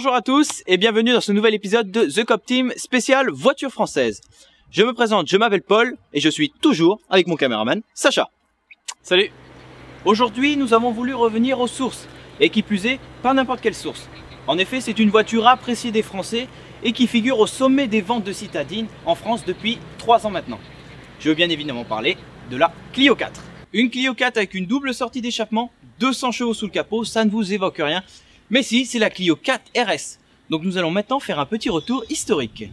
Bonjour à tous et bienvenue dans ce nouvel épisode de The Cop Team spécial voiture française. Je me présente, je m'appelle Paul et je suis toujours avec mon caméraman Sacha. Salut. Aujourd'hui nous avons voulu revenir aux sources et qui plus est, pas n'importe quelle source. En effet c'est une voiture appréciée des Français et qui figure au sommet des ventes de citadines en France depuis 3 ans maintenant. Je veux bien évidemment parler de la Clio 4. Une Clio 4 avec une double sortie d'échappement, 200 chevaux sous le capot, ça ne vous évoque rien. Mais si, c'est la Clio 4 RS. Donc nous allons maintenant faire un petit retour historique.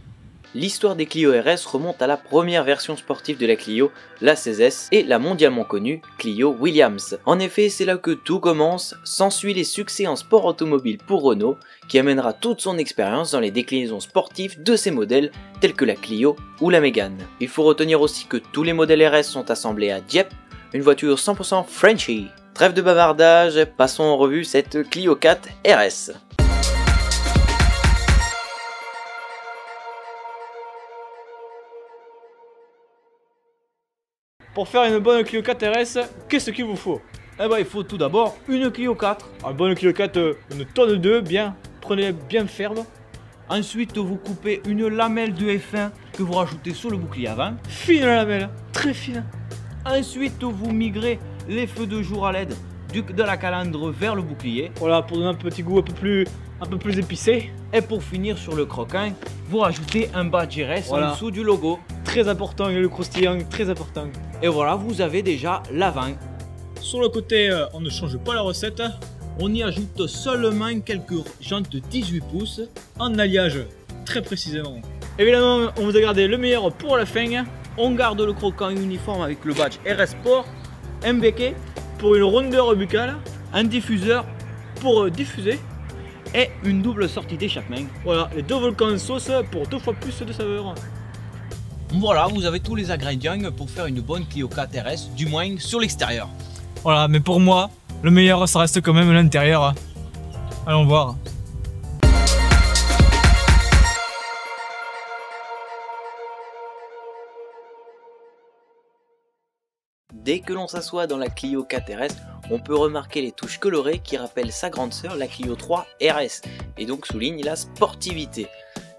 L'histoire des Clio RS remonte à la première version sportive de la Clio, la 16S, et la mondialement connue Clio Williams. En effet, c'est là que tout commence, s'ensuit les succès en sport automobile pour Renault, qui amènera toute son expérience dans les déclinaisons sportives de ces modèles, tels que la Clio ou la Mégane. Il faut retenir aussi que tous les modèles RS sont assemblés à Dieppe, une voiture 100% Frenchy. Trêve de bavardage, passons en revue cette Clio 4 RS. Pour faire une bonne Clio 4 RS, qu'est-ce qu'il vous faut? Eh ben, il faut tout d'abord une Clio 4. Une bonne Clio 4, une tonne 2, bien, prenez bien ferme. Ensuite, vous coupez une lamelle de F1 que vous rajoutez sur le bouclier avant. Fine la lamelle, très fine. Ensuite, vous migrez les feux de jour à LED de la calandre vers le bouclier. Voilà, pour donner un petit goût un peu plus épicé. Et pour finir sur le croquant, vous rajoutez un badge RS voilà. En dessous du logo. Très important, et le croustillant, très important. Et voilà, vous avez déjà l'avant. Sur le côté, on ne change pas la recette. On y ajoute seulement quelques jantes de 18 pouces. En alliage, très précisément. Évidemment, on vous a gardé le meilleur pour la fin. On garde le croquant uniforme avec le badge RS Sport, un béquet pour une rondeur buccale, un diffuseur pour diffuser et une double sortie d'échappement. Voilà, les 2 volcans sauce pour 2 fois plus de saveur. Voilà, vous avez tous les ingrédients pour faire une bonne Clio 4 RS, du moins sur l'extérieur. Voilà, mais pour moi, le meilleur ça reste quand même l'intérieur. Allons voir. Dès que l'on s'assoit dans la Clio 4 RS, on peut remarquer les touches colorées qui rappellent sa grande sœur, la Clio 3 RS, et donc soulignent la sportivité.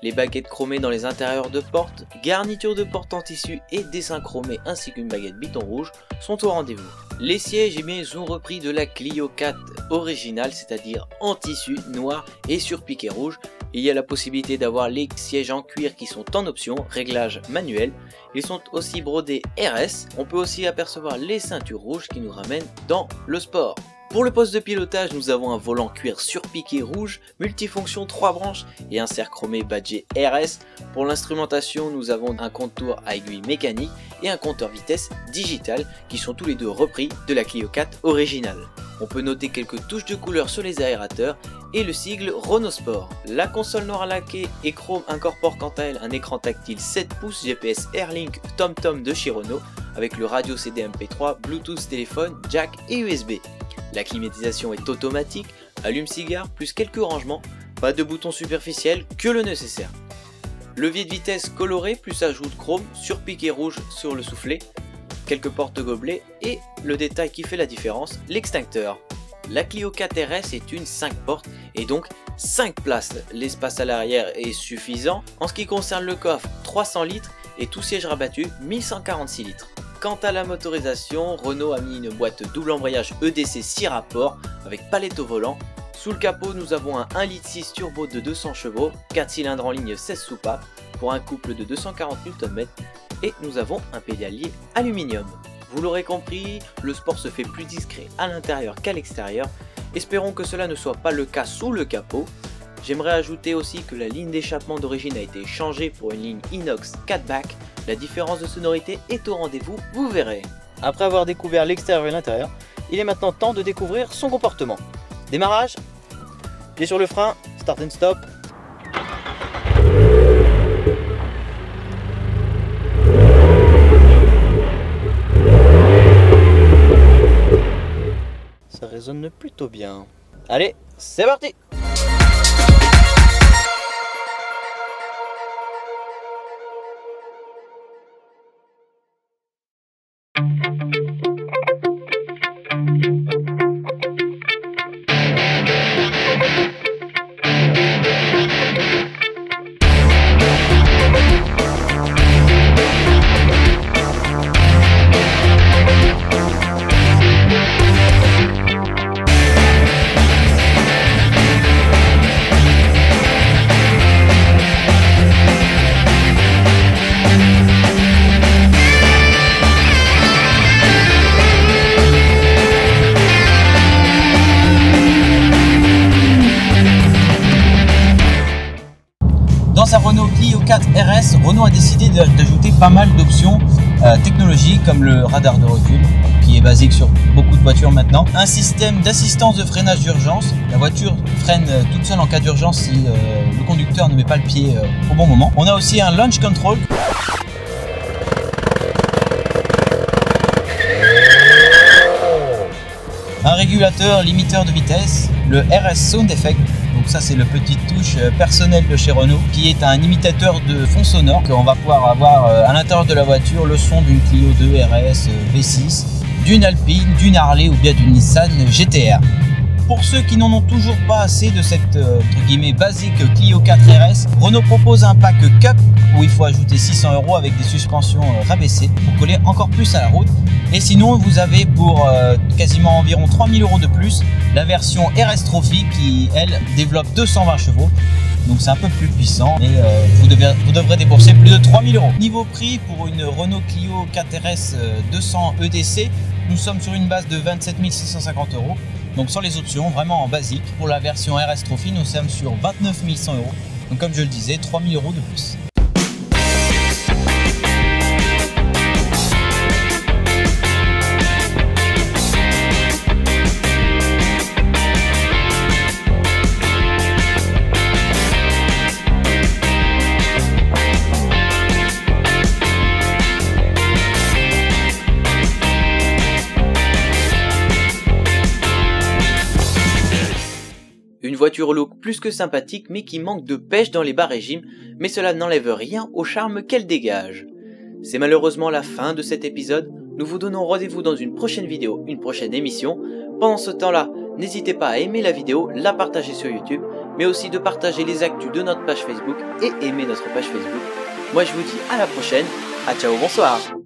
Les baguettes chromées dans les intérieurs de porte, garniture de porte en tissu et dessins chromés ainsi qu'une baguette biton rouge sont au rendez-vous. Les sièges, eh bien, ils ont repris de la Clio 4 originale, c'est-à-dire en tissu noir et sur piqué rouge. Il y a la possibilité d'avoir les sièges en cuir qui sont en option, réglage manuel. Ils sont aussi brodés RS. On peut aussi apercevoir les ceintures rouges qui nous ramènent dans le sport. Pour le poste de pilotage, nous avons un volant cuir surpiqué rouge, multifonction 3 branches et un cercle chromé badgé RS. Pour l'instrumentation, nous avons un compteur à aiguille mécanique et un compteur vitesse digital qui sont tous les deux repris de la Clio 4 originale. On peut noter quelques touches de couleur sur les aérateurs et le sigle Renault Sport. La console noire laquée et chrome incorpore quant à elle un écran tactile 7 pouces GPS Airlink TomTom de chez Renault avec le radio CD MP3, Bluetooth téléphone, jack et USB. La climatisation est automatique, allume-cigare plus quelques rangements, pas de bouton superficiel, que le nécessaire. Levier de vitesse coloré plus ajout de chrome surpiqué rouge sur le soufflet, quelques porte-gobelets et le détail qui fait la différence, l'extincteur. La Clio 4 RS est une 5 portes et donc 5 places. L'espace à l'arrière est suffisant. En ce qui concerne le coffre, 300 litres et tout siège rabattu, 1146 litres. Quant à la motorisation, Renault a mis une boîte double embrayage EDC 6 rapports avec palette au volant. Sous le capot, nous avons un 1,6 litre turbo de 200 chevaux, 4 cylindres en ligne 16 soupapes pour un couple de 240 Nm et nous avons un pédalier aluminium. Vous l'aurez compris, le sport se fait plus discret à l'intérieur qu'à l'extérieur. Espérons que cela ne soit pas le cas sous le capot. J'aimerais ajouter aussi que la ligne d'échappement d'origine a été changée pour une ligne inox 4-back. La différence de sonorité est au rendez-vous, vous verrez. Après avoir découvert l'extérieur et l'intérieur, il est maintenant temps de découvrir son comportement. Démarrage, pied sur le frein, start and stop. Ça résonne plutôt bien. Allez, c'est parti! Renault a décidé d'ajouter pas mal d'options technologiques comme le radar de recul qui est basique sur beaucoup de voitures maintenant, un système d'assistance de freinage d'urgence, la voiture freine toute seule en cas d'urgence si le conducteur ne met pas le pied au bon moment. On a aussi un launch control. Un régulateur limiteur de vitesse, le RS Sound Effect, donc ça c'est le petit touche personnel de chez Renault qui est un imitateur de fond sonore qu'on va pouvoir avoir à l'intérieur de la voiture le son d'une Clio 2 RS V6, d'une Alpine, d'une Harley ou bien d'une Nissan GT-R. Pour ceux qui n'en ont toujours pas assez de cette entre guillemets basique Clio 4 RS, Renault propose un pack Cup où il faut ajouter 600 € avec des suspensions rabaissées pour coller encore plus à la route. Et sinon vous avez pour quasiment environ 3000 € de plus la version RS Trophy qui elle développe 220 chevaux. Donc c'est un peu plus puissant, mais vous devrez débourser plus de 3000 €. Niveau prix, pour une Renault Clio 4 RS 200 EDC, nous sommes sur une base de 27 650 €. Donc sans les options, vraiment en basique. Pour la version RS Trophy, nous sommes sur 29 100 €. Donc comme je le disais, 3000 € de plus. Une voiture au look plus que sympathique mais qui manque de pêche dans les bas régimes, mais cela n'enlève rien au charme qu'elle dégage. C'est malheureusement la fin de cet épisode, nous vous donnons rendez-vous dans une prochaine vidéo, une prochaine émission. Pendant ce temps-là, n'hésitez pas à aimer la vidéo, la partager sur YouTube, mais aussi de partager les actus de notre page Facebook et aimer notre page Facebook. Moi je vous dis à la prochaine, ciao, bonsoir.